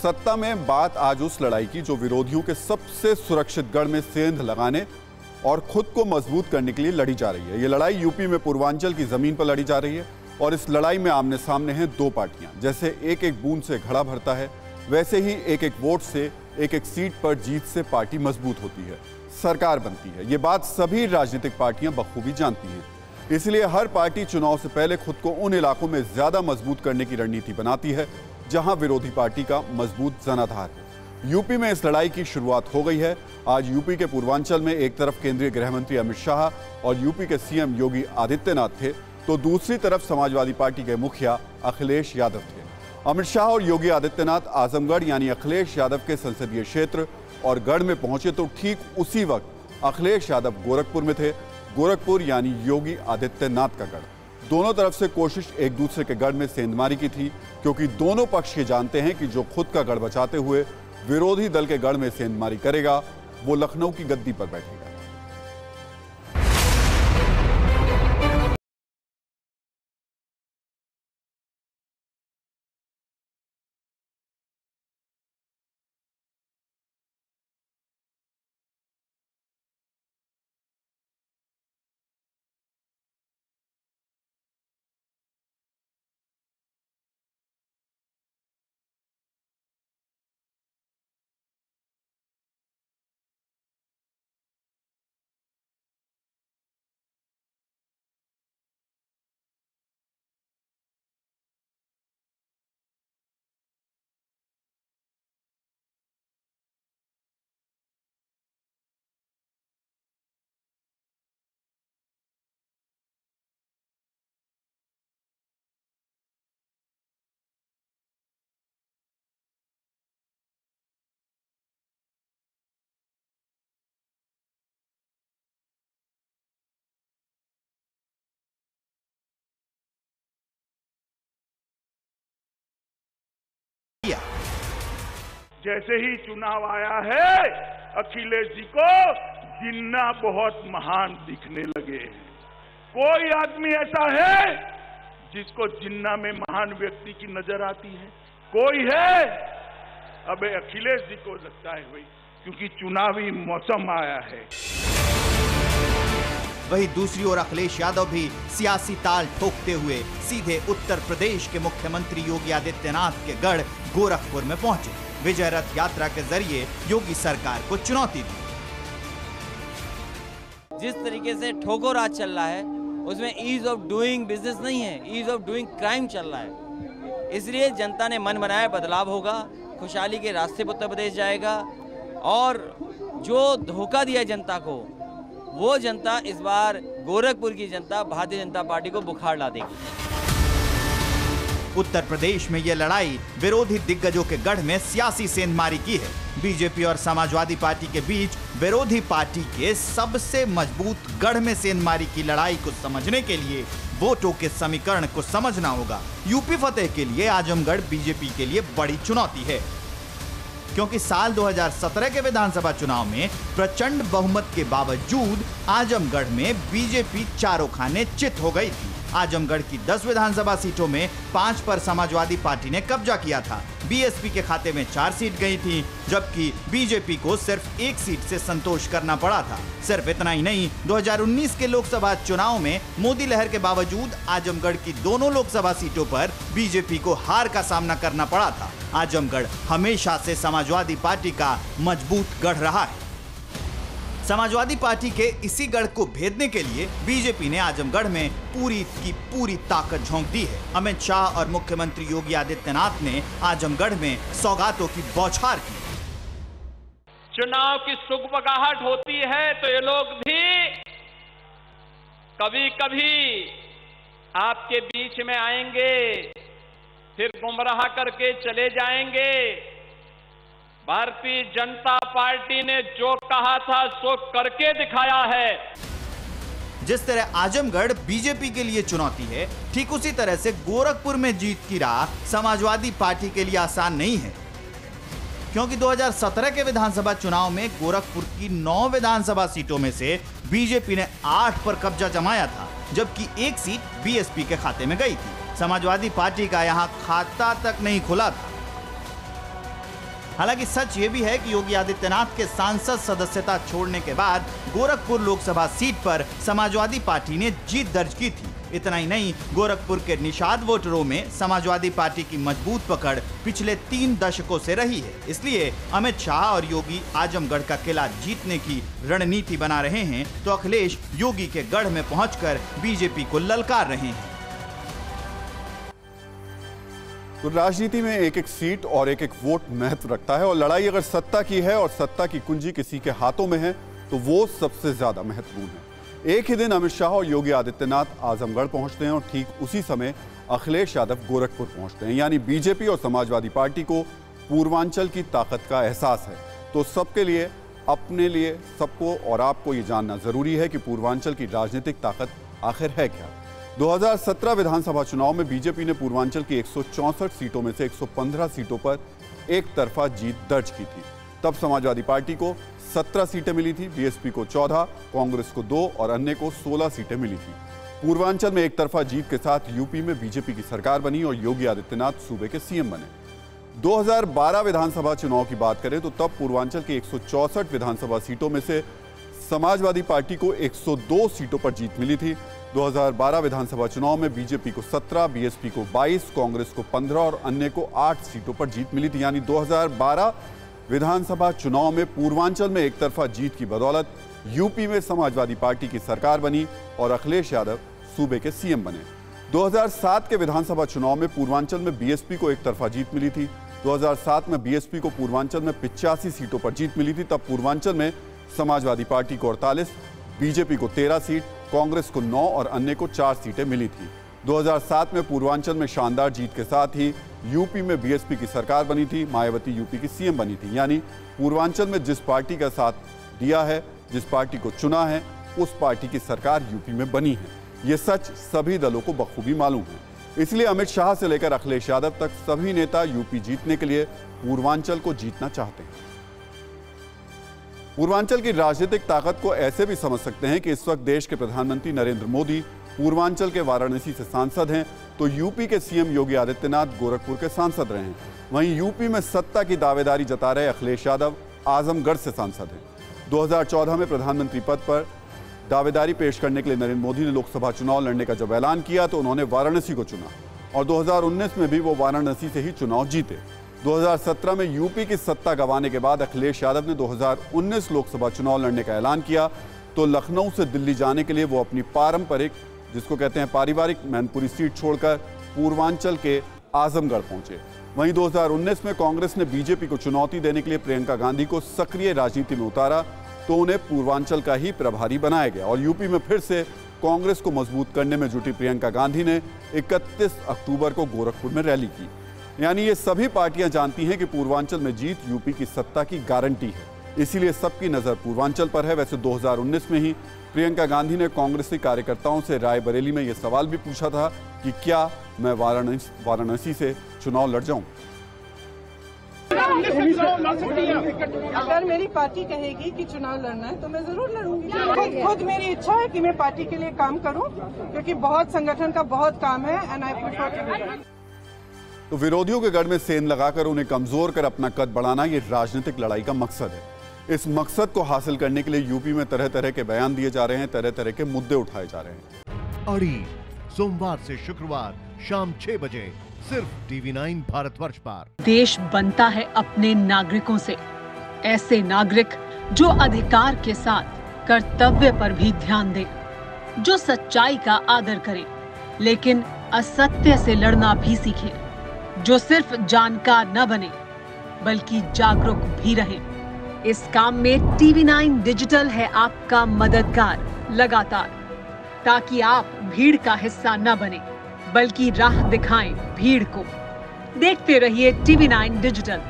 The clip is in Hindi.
सत्ता में बात आज उस लड़ाई की जो विरोधियों के सबसे सुरक्षित गढ़ में सेंध लगाने और खुद को मजबूत करने के लिए लड़ी जा रही है। ये लड़ाई यूपी में पूर्वांचल की जमीन पर लड़ी जा रही है और इस लड़ाई में आमने सामने हैं दो पार्टियां। जैसे एक एक बूंद से घड़ा भरता है, वैसे ही एक एक वोट से, एक एक सीट पर जीत से पार्टी मजबूत होती है, सरकार बनती है। ये बात सभी राजनीतिक पार्टियां बखूबी जानती हैं। इसलिए हर पार्टी चुनाव से पहले खुद को उन इलाकों में ज्यादा मजबूत करने की रणनीति बनाती है जहां विरोधी पार्टी का मजबूत जनाधार है। यूपी में इस लड़ाई की शुरुआत हो गई है। आज यूपी के पूर्वांचल में एक तरफ केंद्रीय गृह मंत्री अमित शाह और यूपी के सीएम योगी आदित्यनाथ थे, तो दूसरी तरफ समाजवादी पार्टी के मुखिया अखिलेश यादव थे। अमित शाह और योगी आदित्यनाथ आजमगढ़ यानी अखिलेश यादव के संसदीय क्षेत्र और गढ़ में पहुंचे तो ठीक उसी वक्त अखिलेश यादव गोरखपुर में थे। गोरखपुर यानी योगी आदित्यनाथ का गढ़। दोनों तरफ से कोशिश एक दूसरे के गढ़ में सेंधमारी की थी, क्योंकि दोनों पक्ष ये जानते हैं कि जो खुद का गढ़ बचाते हुए विरोधी दल के गढ़ में सेंधमारी करेगा वो लखनऊ की गद्दी पर बैठेगा। जैसे ही चुनाव आया है, अखिलेश जी को जिन्ना बहुत महान दिखने लगे हैं। कोई आदमी ऐसा है जिसको जिन्ना में महान व्यक्ति की नजर आती है? कोई है? अब अखिलेश जी को लगता है भाई, क्योंकि चुनावी मौसम आया है। वहीं दूसरी ओर अखिलेश यादव भी सियासी ताल ठोकते हुए सीधे उत्तर प्रदेश के मुख्यमंत्री योगी आदित्यनाथ के गढ़ गोरखपुर में पहुंचे। विजय रथ यात्रा के जरिए योगी सरकार को चुनौती दी। जिस तरीके से ठोको राज चल रहा है उसमें ईज ऑफ डूइंग बिजनेस नहीं है, ईज ऑफ डूइंग क्राइम चल रहा है। इसलिए जनता ने मन बनाया, बदलाव होगा, खुशहाली के रास्ते पर उत्तर प्रदेश जाएगा और जो धोखा दिया जनता को वो जनता इस बार गोरखपुर की जनता भारतीय जनता पार्टी को बुखार ला देगी। उत्तर प्रदेश में यह लड़ाई विरोधी दिग्गजों के गढ़ में सियासी सेंधमारी की है। बीजेपी और समाजवादी पार्टी के बीच विरोधी पार्टी के सबसे मजबूत गढ़ में सेंधमारी की लड़ाई को समझने के लिए वोटों के समीकरण को समझना होगा। यूपी फतेह के लिए आजमगढ़ बीजेपी के लिए बड़ी चुनौती है, क्योंकि साल 2017 के विधानसभा चुनाव में प्रचंड बहुमत के बावजूद आजमगढ़ में बीजेपी चारों खाने चित हो गई थी। आजमगढ़ की 10 विधानसभा सीटों में 5 पर समाजवादी पार्टी ने कब्जा किया था। बीएसपी के खाते में 4 सीट गई थी, जबकि बीजेपी को सिर्फ 1 सीट से संतोष करना पड़ा था। सिर्फ इतना ही नहीं, 2019 के लोकसभा चुनाव में मोदी लहर के बावजूद आजमगढ़ की दोनों लोकसभा सीटों पर बीजेपी को हार का सामना करना पड़ा था। आजमगढ़ हमेशा से समाजवादी पार्टी का मजबूत गढ़ रहा है। समाजवादी पार्टी के इसी गढ़ को भेदने के लिए बीजेपी ने आजमगढ़ में पूरी की पूरी ताकत झोंक दी है। अमित शाह और मुख्यमंत्री योगी आदित्यनाथ ने आजमगढ़ में सौगातों की बौछार की। चुनाव की सुगबगाहट होती है तो ये लोग भी कभी कभी आपके बीच में आएंगे, फिर गुमराह करके चले जाएंगे। भारतीय जनता पार्टी ने जो कहा था सो करके दिखाया है। जिस तरह आजमगढ़ बीजेपी के लिए चुनौती है, ठीक उसी तरह से गोरखपुर में जीत की राह समाजवादी पार्टी के लिए आसान नहीं है, क्योंकि 2017 के विधानसभा चुनाव में गोरखपुर की 9 विधानसभा सीटों में से बीजेपी ने 8 पर कब्जा जमाया था, जबकि 1 सीट बीएसपी के खाते में गई थी। समाजवादी पार्टी का यहां खाता तक नहीं खुला था। हालांकि सच ये भी है कि योगी आदित्यनाथ के सांसद सदस्यता छोड़ने के बाद गोरखपुर लोकसभा सीट पर समाजवादी पार्टी ने जीत दर्ज की थी। इतना ही नहीं, गोरखपुर के निषाद वोटरों में समाजवादी पार्टी की मजबूत पकड़ पिछले 3 दशकों से रही है। इसलिए अमित शाह और योगी आजमगढ़ का किला जीतने की रणनीति बना रहे हैं, तो अखिलेश योगी के गढ़ में पहुंचकर बीजेपी को ललकार रहे हैं। तो राजनीति में एक एक सीट और एक एक वोट महत्व रखता है, और लड़ाई अगर सत्ता की है और सत्ता की कुंजी किसी के हाथों में है तो वो सबसे ज्यादा महत्वपूर्ण है। एक ही दिन अमित शाह और योगी आदित्यनाथ आजमगढ़ पहुंचते हैं और ठीक उसी समय अखिलेश यादव गोरखपुर पहुंचते हैं। यानी बीजेपी और समाजवादी पार्टी को पूर्वांचल की ताकत का एहसास है। तो सबके लिए, अपने लिए, सबको और आपको ये जानना जरूरी है कि पूर्वांचल की राजनीतिक ताकत आखिर है क्या। 2017 विधानसभा चुनाव में बीजेपी ने पूर्वांचल की 164 सीटों में से 115 सीटों पर एक तरफा जीत दर्ज की थी। तब समाजवादी पार्टी को 17 सीटें मिली थी, बीएसपी को 14, कांग्रेस को 2 और अन्य को 16 सीटें मिली थी। पूर्वांचल में एक तरफा जीत के साथ यूपी में बीजेपी की सरकार बनी और योगी आदित्यनाथ सूबे के सीएम बने। 2012 विधानसभा चुनाव की बात करें तो तब पूर्वांचल की 164 विधानसभा सीटों में से समाजवादी पार्टी को 102 सीटों पर जीत मिली थी। 2012 विधानसभा चुनाव में बीजेपी को 17, बीएसपी को 22, कांग्रेस को 15 और अन्य को 8 सीटों पर जीत मिली थी। यानी 2012 विधानसभा चुनाव में पूर्वांचल में एक तरफा जीत की बदौलत यूपी में समाजवादी पार्टी की सरकार बनी और अखिलेश यादव सूबे के सीएम बने। 2007 के विधानसभा चुनाव में पूर्वांचल में बीएसपी को एक तरफा जीत मिली थी। 2007 में बीएसपी को पूर्वांचल में 85 सीटों पर जीत मिली थी। तब पूर्वांचल में समाजवादी पार्टी को 48, बीजेपी को 13 सीट, कांग्रेस को 9 और अन्य को 4 सीटें मिली थी। 2007 में पूर्वांचल में शानदार जीत के साथ ही यूपी में बीएसपी की सरकार बनी थी, मायावती यूपी की सीएम बनी थी। यानी पूर्वांचल में जिस पार्टी का साथ दिया है, जिस पार्टी को चुना है, उस पार्टी की सरकार यूपी में बनी है। ये सच सभी दलों को बखूबी मालूम है। इसलिए अमित शाह से लेकर अखिलेश यादव तक सभी नेता यूपी जीतने के लिए पूर्वांचल को जीतना चाहते हैं। पूर्वांचल की राजनीतिक ताकत को ऐसे भी समझ सकते हैं कि इस वक्त देश के प्रधानमंत्री नरेंद्र मोदी पूर्वांचल के वाराणसी से सांसद हैं, तो यूपी के सीएम योगी आदित्यनाथ गोरखपुर के सांसद रहे हैं। वहीं यूपी में सत्ता की दावेदारी जता रहे अखिलेश यादव आजमगढ़ से सांसद हैं। 2014 में प्रधानमंत्री पद पर दावेदारी पेश करने के लिए नरेंद्र मोदी ने लोकसभा चुनाव लड़ने का जब ऐलान किया तो उन्होंने वाराणसी को चुना और 2019 में भी वो वाराणसी से ही चुनाव जीते। 2017 में यूपी की सत्ता गंवाने के बाद अखिलेश यादव ने 2019 लोकसभा चुनाव लड़ने का ऐलान किया तो लखनऊ से दिल्ली जाने के लिए वो अपनी पारंपरिक, जिसको कहते हैं पारिवारिक, मैनपुरी सीट छोड़कर पूर्वांचल के आजमगढ़ पहुंचे। वहीं 2019 में कांग्रेस ने बीजेपी को चुनौती देने के लिए प्रियंका गांधी को सक्रिय राजनीति में उतारा तो उन्हें पूर्वांचल का ही प्रभारी बनाया गया और यूपी में फिर से कांग्रेस को मजबूत करने में जुटी प्रियंका गांधी ने 31 अक्टूबर को गोरखपुर में रैली की। यानी ये सभी पार्टियां जानती हैं कि पूर्वांचल में जीत यूपी की सत्ता की गारंटी है, इसीलिए सबकी नजर पूर्वांचल पर है। वैसे 2019 में ही प्रियंका गांधी ने कांग्रेसी कार्यकर्ताओं से रायबरेली में यह सवाल भी पूछा था कि क्या मैं वाराणसी से चुनाव लड़ जाऊं। अगर मेरी पार्टी कहेगी कि चुनाव लड़ना है तो मैं जरूर लड़ूंगी। खुद मेरी इच्छा है कि मैं पार्टी के लिए काम करूं, क्योंकि बहुत संगठन का बहुत काम है and I prefer to do that. तो विरोधियों के गढ़ में सेंध लगाकर उन्हें कमजोर कर अपना कद बढ़ाना ये राजनीतिक लड़ाई का मकसद है। इस मकसद को हासिल करने के लिए यूपी में तरह तरह के बयान दिए जा रहे हैं, तरह तरह के मुद्दे उठाए जा रहे हैं। अड़ी सोमवार से शुक्रवार शाम 6 बजे सिर्फ TV9 भारतवर्ष पर। देश बनता है अपने नागरिकों से, ऐसे नागरिक जो अधिकार के साथ कर्तव्य पर भी ध्यान दें, जो सच्चाई का आदर करें लेकिन असत्य से लड़ना भी सीखें, जो सिर्फ जानकार न बने बल्कि जागरूक भी रहें। इस काम में TV9 डिजिटल है आपका मददगार लगातार, ताकि आप भीड़ का हिस्सा न बने बल्कि राह दिखाएं भीड़ को। देखते रहिए TV9 डिजिटल।